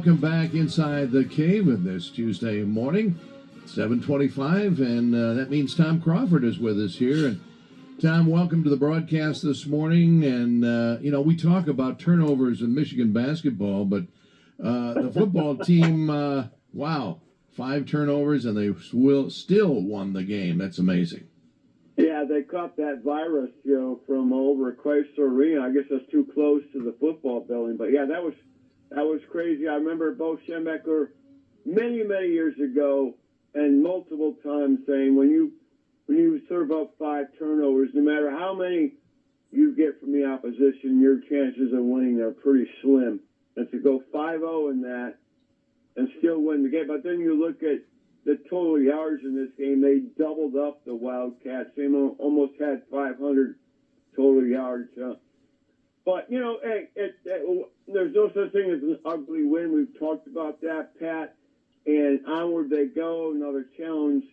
welcome back inside the cave in this Tuesday morning, 7:25, and that means Tom Crawford is with us here. And Tom, welcome to the broadcast this morning. And we talk about turnovers in Michigan basketball, but the football team, wow, 5 turnovers, and they still won the game. That's amazing. Yeah, they caught that virus, from over at Chrysler Arena. I guess that's too close to the football building, but yeah, that was crazy. I remember Bo Schembechler many years ago, and multiple times saying when you serve up 5 turnovers, no matter how many you get from the opposition, your chances of winning are pretty slim. And to go 5-0 in that and still win the game, but then you look at the total yards in this game, they doubled up the Wildcats. They almost had 500 total yards. But, hey, there's no such thing as an ugly win. We've talked about that, Pat. And onward they go, another challenge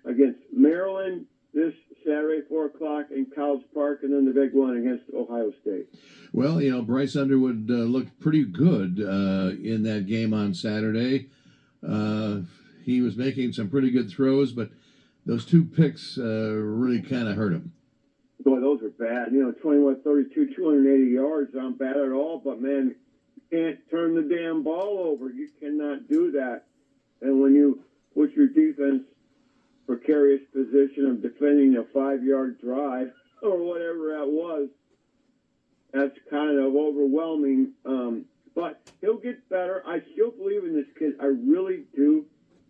against Maryland this Saturday, 4 o'clock in College Park, and then the big one against Ohio State. Well, Bryce Underwood looked pretty good in that game on Saturday. He was making some pretty good throws, but those 2 picks really kind of hurt him. Boy, those are bad. 21, 32, 280 yards aren't bad at all, but, man, you can't turn the damn ball over. You cannot do that. And when you put your defense precarious position of defending a 5-yard drive or whatever that was, that's kind of overwhelming. But he'll get better. I still believe in this kid. I really do.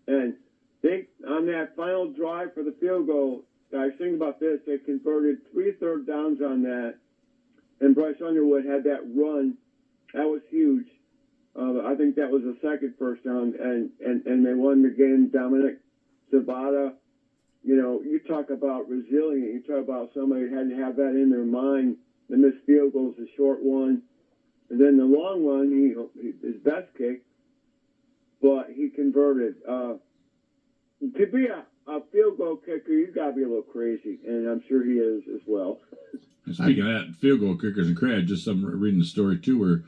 And they, on that final drive for the field goal, guys, think about this. They converted 3 third downs on that, and Bryce Underwood had that run. That was huge. I think that was the second first down, and they won the game. Dominic Sabata, you talk about resilient. You talk about somebody who had to have that in their mind. The missed field goal is a short one. And then the long one, his best kick, but he converted. To be a field goal kicker, you've got to be a little crazy, and I'm sure he is as well. Speaking of that, field goal kickers and crash, just reading the story, too, where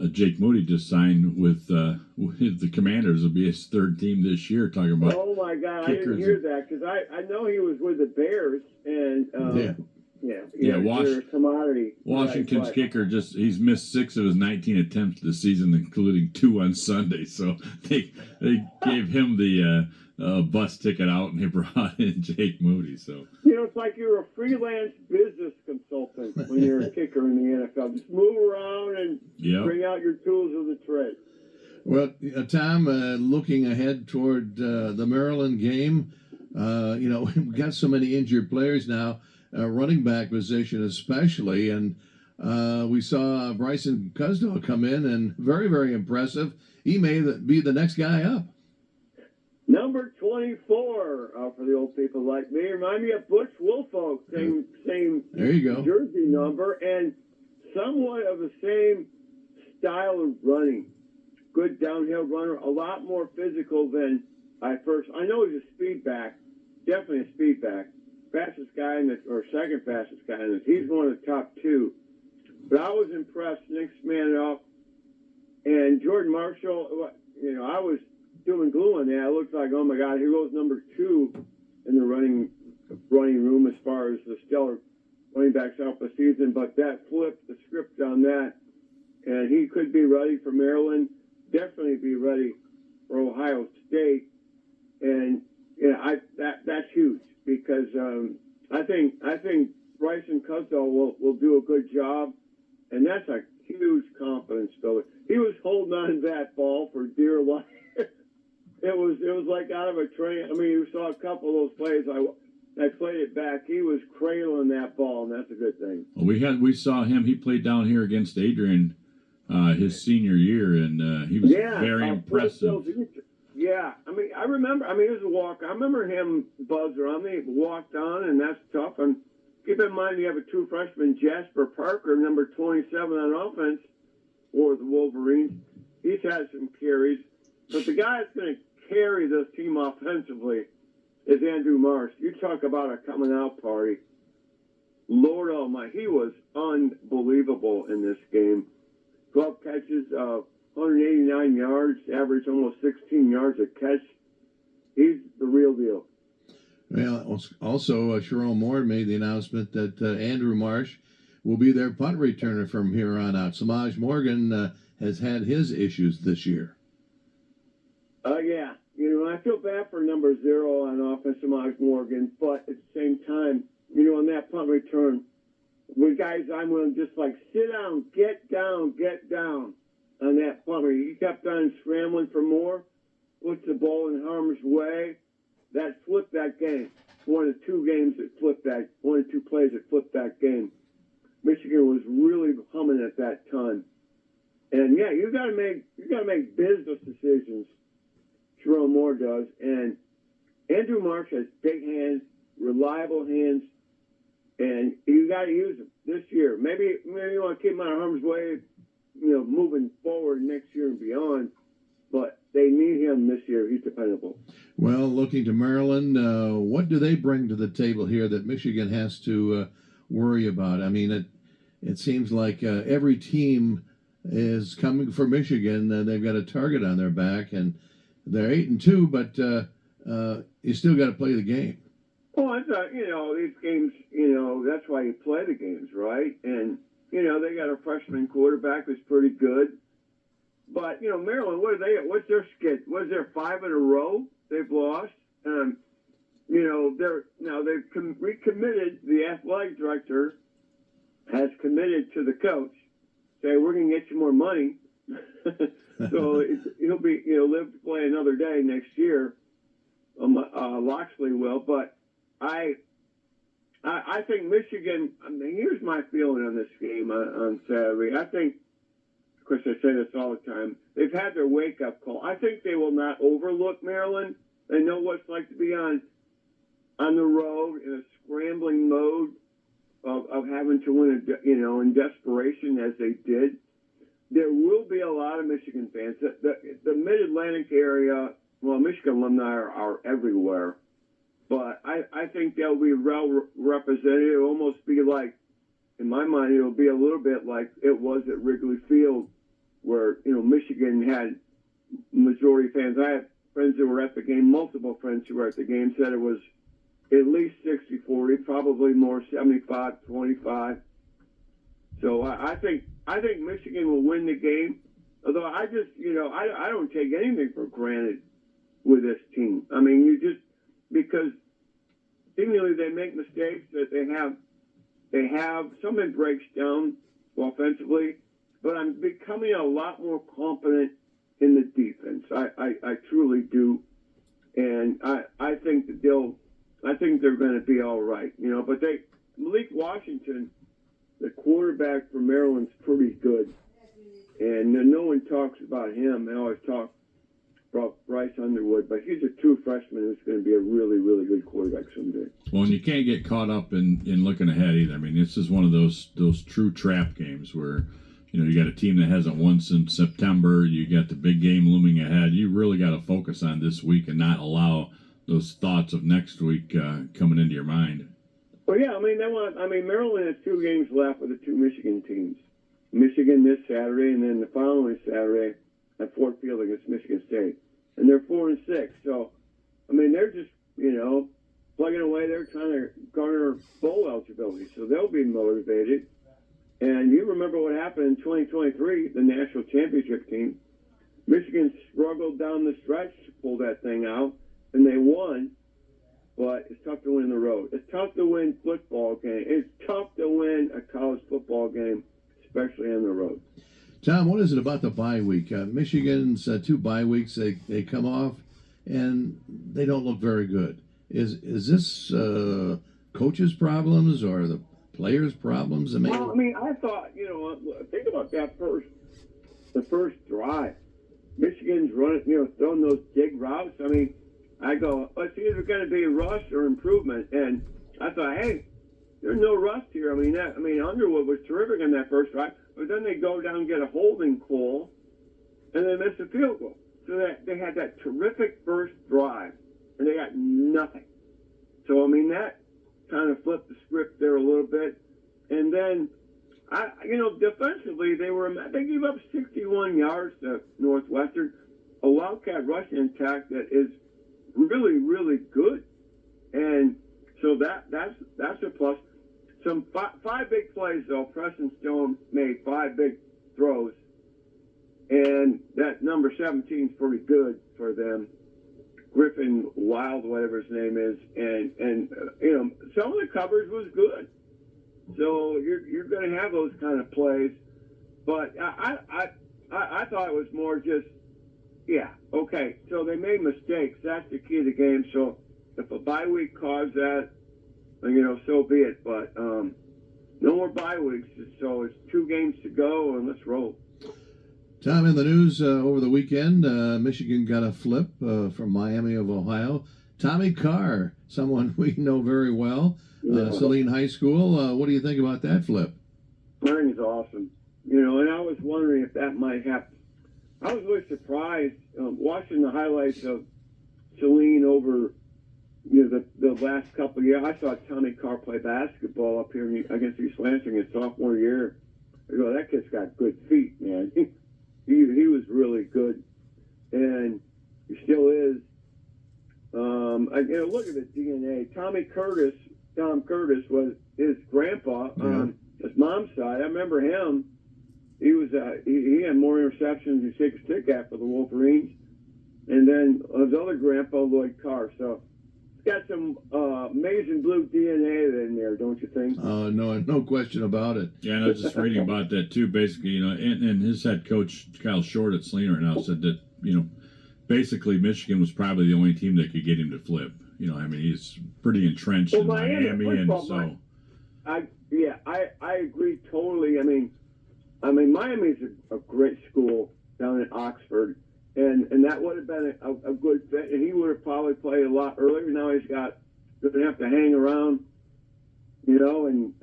Jake Moody just signed with the Commanders. It'll be his 3rd team this year, talking about oh, my God, I didn't hear that, because I know he was with the Bears, and they're a commodity. Washington's kicker he's missed 6 of his 19 attempts this season, including 2 on Sunday. So they gave him the bus ticket out, and they brought in Jake Moody. So it's like you're a freelance business consultant when you're a kicker in the NFL. Just move around and bring out your tools of the trade. Well, Tom, looking ahead toward the Maryland game, we've got so many injured players now. Running back position especially, and we saw Bryson Cusdell come in and very, very impressive. He may be the next guy up. Number 24 for the old people like me. Remind me of Butch Woolfolk, same there you go. Jersey number, and somewhat of the same style of running. Good downhill runner, a lot more physical than I know he's a speed back, definitely a speed back. Fastest guy second fastest guy in this. He's one of the top 2. But I was impressed, next man up. And Jordan Marshall, I was doom and gloom on that. It looked like, oh my God, here goes number 2 in the running room as far as the stellar running backs out the season. But that flipped the script on that. And he could be ready for Maryland, definitely be ready for Ohio State. And that's huge. Because I think Bryson Cusdell will do a good job, and that's a huge confidence builder. He was holding on to that ball for dear life. It was like out of a train. I mean, you saw a couple of those plays. I played it back. He was cradling that ball, and that's a good thing. Well, we saw him. He played down here against Adrian his senior year, and he was very impressive. Yeah, I remember, he was a walker. I remember him buzzer on me, walked on, and that's tough. And keep in mind, you have a 2 freshman, Jasper Parker, number 27 on offense for the Wolverines. He's had some carries. But the guy that's going to carry this team offensively is Andrew Marsh. You talk about a coming out party. Lord almighty, he was unbelievable in this game. 12 catches, 189 yards, averaged almost 16 yards a catch. He's the real deal. Well, also, Sharon Moore made the announcement that Andrew Marsh will be their punt returner from here on out. Samaj Morgan has had his issues this year. Yeah. I feel bad for number 0 on offense, Samaj Morgan, but at the same time, on that punt return, with guys, I'm willing to just sit down, get down on that punt. He kept on scrambling for more, puts the ball in harm's way. That flipped that game. One of 2 games that flipped that, 1 or 2 plays that flipped that game. Michigan was really humming at that time. And yeah, you gotta make business decisions. Jerome Moore does, and Andrew Marsh has big hands, reliable hands, and you got to use them this year. Maybe you want to keep him out of harm's way, moving forward next year and beyond. But they need him this year. He's dependable. Well, looking to Maryland, what do they bring to the table here that Michigan has to worry about? I mean, it seems like every team is coming for Michigan. They've got a target on their back, and they're 8-2, but you still got to play the game. Well, I thought, these games, that's why you play the games, right? And, they got a freshman quarterback who's pretty good. But, Maryland, what's their skid? Was there 5 in a row they've lost? They've recommitted. The athletic director has committed to the coach, say, we're going to get you more money. So he'll live to play another day next year. Loxley will, but I think Michigan. Here's my feeling on this game on Saturday. I think, of course, I say this all the time. They've had their wake-up call. I think they will not overlook Maryland. They know what it's like to be on the road in a scrambling mode of having to win, in desperation as they did. There will be a lot of Michigan fans. The Mid-Atlantic area, well, Michigan alumni are everywhere. But I think they'll be well represented. It'll almost be like, in my mind, it'll be a little bit like it was at Wrigley Field where, Michigan had majority fans. I have friends who were at the game, multiple friends who were at the game, said it was at least 60-40, probably more 75-25. So I think Michigan will win the game. Although I just, I don't take anything for granted with this team. I mean, because seemingly they make mistakes that they have something breaks down offensively, but I'm becoming a lot more confident in the defense. I truly do. And I think that they're going to be all right, but Malik Washington, the quarterback for Maryland's pretty good, and no one talks about him. They always talk about Bryce Underwood, but he's a true freshman who's going to be a really, really good quarterback someday. Well, and you can't get caught up in looking ahead either. I mean, this is one of those true trap games where, you got a team that hasn't won since September. You got the big game looming ahead. You really got to focus on this week and not allow those thoughts of next week coming into your mind. Well, yeah, Maryland has 2 games left with the 2 Michigan teams. Michigan this Saturday, and then the following Saturday at Fort Field against Michigan State. And they're 4-6. So, they're just, plugging away. They're trying to garner bowl eligibility. So they'll be motivated. And you remember what happened in 2023, the national championship team. Michigan struggled down the stretch to pull that thing out, and they won. But it's tough to win the road. It's tough to win football game. It's tough to win a college football game, especially on the road. Tom, what is it about the bye week? Michigan's 2 bye weeks, they come off, and they don't look very good. Is this coaches' problems or the players' problems? Well, I thought, think about that the first drive. Michigan's running, throwing those dig routes. I go, it's either going to be rust or improvement. And I thought, hey, there's no rust here. Underwood was terrific in that first drive, but then they go down and get a holding call, and they miss a field goal. So they had that terrific first drive, and they got nothing. So, that kind of flipped the script there a little bit. And then Defensively, they gave up 61 yards to Northwestern, a Wildcat rushing attack that is really, really good. And so that's a plus. Some five big plays, though. Preston Stone made 5 big throws. And that number 17 is pretty good for them. Griffin Wild, whatever his name is. And some of the coverage was good. So you're going to have those kind of plays. But I thought it was more just, yeah, okay. So they made mistakes. That's the key of the game. So if a bye week caused that, so be it. But no more bye weeks. So it's 2 games to go, and let's roll. Tom, in the news over the weekend, Michigan got a flip from Miami of Ohio. Tommy Carr, someone we know very well, Saline High School. What do you think about that flip? I think it's awesome. And I was wondering if that might happen. I was really surprised watching the highlights of Saline over the last couple of years. I saw Tommy Carr play basketball up here against East Lansing his sophomore year. I go, that kid's got good feet, man. He was really good, and he still is. Look at the DNA. Tom Curtis was his grandpa on his mom's side. I remember him. He was he had more interceptions than shake a stick at for the Wolverines, and then his other grandpa, Lloyd Carr. So it's got some amazing blue DNA in there, don't you think? No question about it. Yeah, and I was just reading about that too. Basically, and his head coach Kyle Short at Saline right now said that basically Michigan was probably the only team that could get him to flip. He's pretty entrenched in Miami, and so. I agree totally. Miami's a great school down in Oxford, and that would have been a good fit. And he would have probably played a lot earlier. Now he's going to have to hang around, and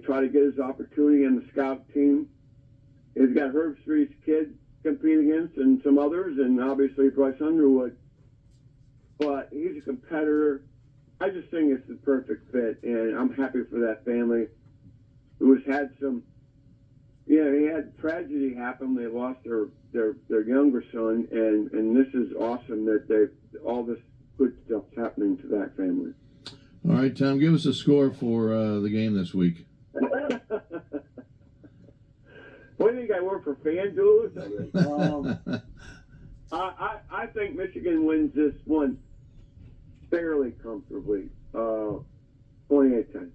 try to get his opportunity on the scout team. He's got Herb Street's kid compete against, and some others, and obviously Bryce Underwood. But he's a competitor. I just think it's the perfect fit, and I'm happy for that family who has had some. Yeah, he had tragedy happen. They lost their younger son, and this is awesome that all this good stuff's happening to that family. All right, Tom, give us a score for the game this week. What do you think I work for FanDuel? I think Michigan wins this one fairly comfortably. 28-10.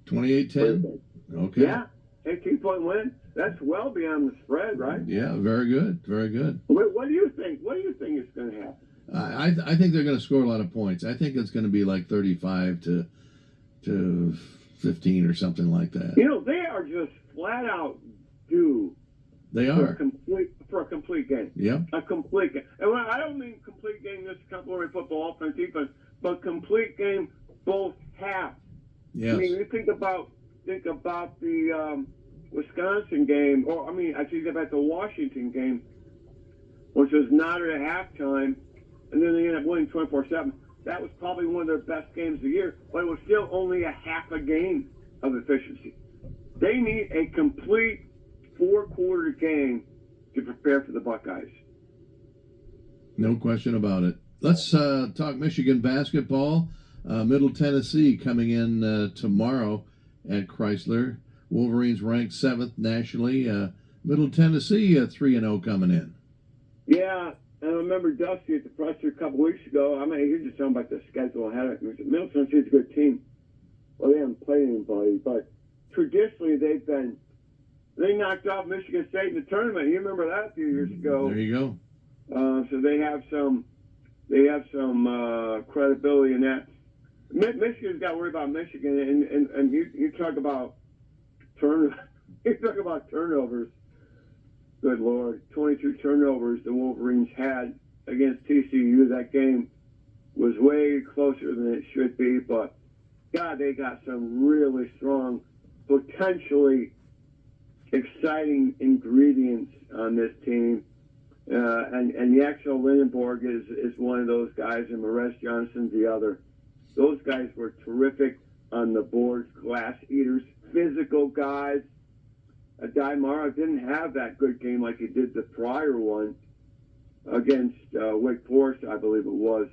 28-10? Okay. Yeah. 18-point win. That's well beyond the spread, right? Yeah, very good. Very good. What do you think? What do you think is going to happen? I think they're going to score a lot of points. I think it's going to be like 35 to 15 or something like that. They are just flat out due. They are. For a complete game. Yep. A complete game. And I don't mean complete game, this complementary football, offense, defense, but complete game both halves. Yes. You think about the Wisconsin game, I think about the Washington game, which was knotted at halftime, and then they ended up winning 24-7. That was probably one of their best games of the year, but it was still only a half a game of efficiency. They need a complete 4-quarter game to prepare for the Buckeyes. No question about it. Let's talk Michigan basketball. Middle Tennessee coming in tomorrow at Chrysler. Wolverines ranked 7th nationally. Middle Tennessee 3-0 coming in. Yeah, and I remember Dusty at the presser a couple weeks ago. He was just talking about the schedule ahead of it. Middle Tennessee's a good team. Well, they haven't played anybody, but traditionally they knocked off Michigan State in the tournament. You remember that a few years ago. There you go. So they have some credibility in that. Michigan's got to worry about Michigan, and you talk about turnovers. Good Lord, 22 turnovers the Wolverines had against TCU. That game was way closer than it should be, but God, they got some really strong, potentially exciting ingredients on this team. And Yaxel Lindenborg is one of those guys, and Maurice Johnson's the other. Those guys were terrific on the boards, glass eaters. physical guys. Daimara didn't have that good game like he did the prior one against Wake Forest, I believe it was.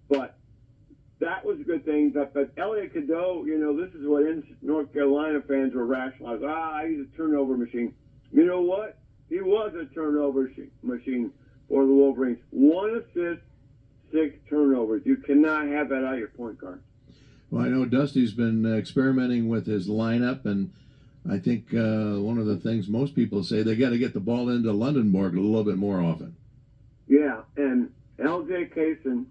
But that was a good thing. But Elliot Cadeau, this is what North Carolina fans were rationalizing. He's a turnover machine. You know what? He was a turnover machine for the Wolverines. 1 assist, 6 turnovers. You cannot have that out of your point guard. Well, I know Dusty's been experimenting with his lineup, and I think one of the things most people say, they got to get the ball into Lundenborg a little bit more often. Yeah, and L.J. Kaysen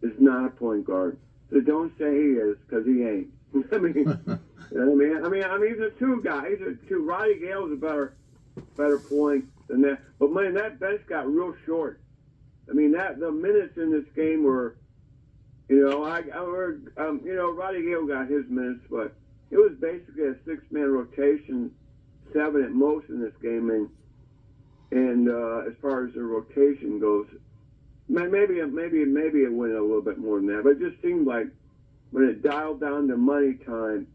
is not a point guard. So don't say he is, because he ain't. I mean, he's a two guy. He's a two. Roddy Gale's a better point than that. But man, that bench got real short. I mean, the minutes in this game were, Roddy Gale got his minutes, but it was basically a 6-man rotation, 7 at most in this game, and as far as the rotation goes, maybe it went a little bit more than that, but it just seemed like when it dialed down to money time,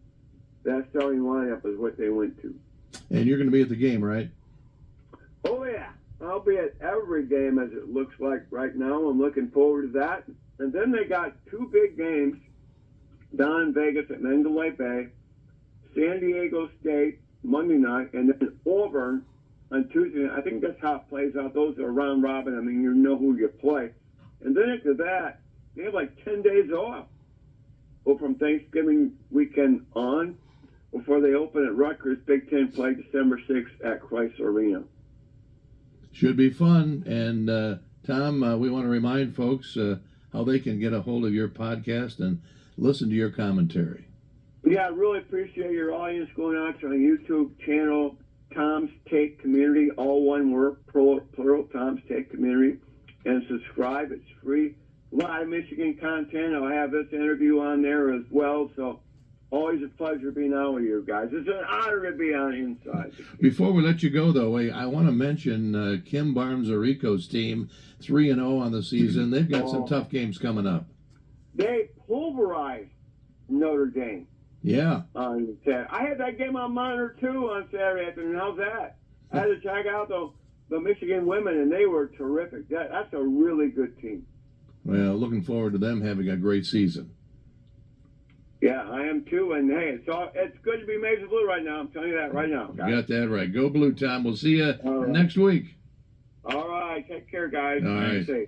that starting lineup is what they went to. And you're going to be at the game, right? Oh yeah, I'll be at every game as it looks like right now. I'm looking forward to that. And then they got 2 big games down in Vegas at Mandalay Bay, San Diego State Monday night, and then Auburn on Tuesday night. I think that's how it plays out. Those are round robin. I mean, you know who you play. And then after that, they have like 10 days off. Well, from Thanksgiving weekend on, before they open at Rutgers, Big Ten play December 6th at Chrysler Arena. Should be fun. And Tom, we want to remind folks how they can get a hold of your podcast and listen to your commentary. Yeah, I really appreciate your audience going out to our YouTube channel, Tom's Take Community, all one word, plural, Tom's Take Community, and subscribe. It's free. A lot of Michigan content. I'll have this interview on there as well. So always a pleasure being out with you guys. It's an honor to be on Inside. Before we let you go, though, I want to mention Kim Barnes-Arico's team, 3-0 on the season. They've got some tough games coming up. They pulverized Notre Dame. Yeah. On Saturday. I had that game on monitor, too, on Saturday afternoon. How's that? I had to check out the Michigan women, and they were terrific. That's a really good team. Well, looking forward to them having a great season. Yeah, I am too. And hey, it's good to be Major Blue right now. I'm telling you that right now, guys. You got that right. Go Blue, Tom. We'll see you next week. All right. Take care, guys. All right. Stay safe.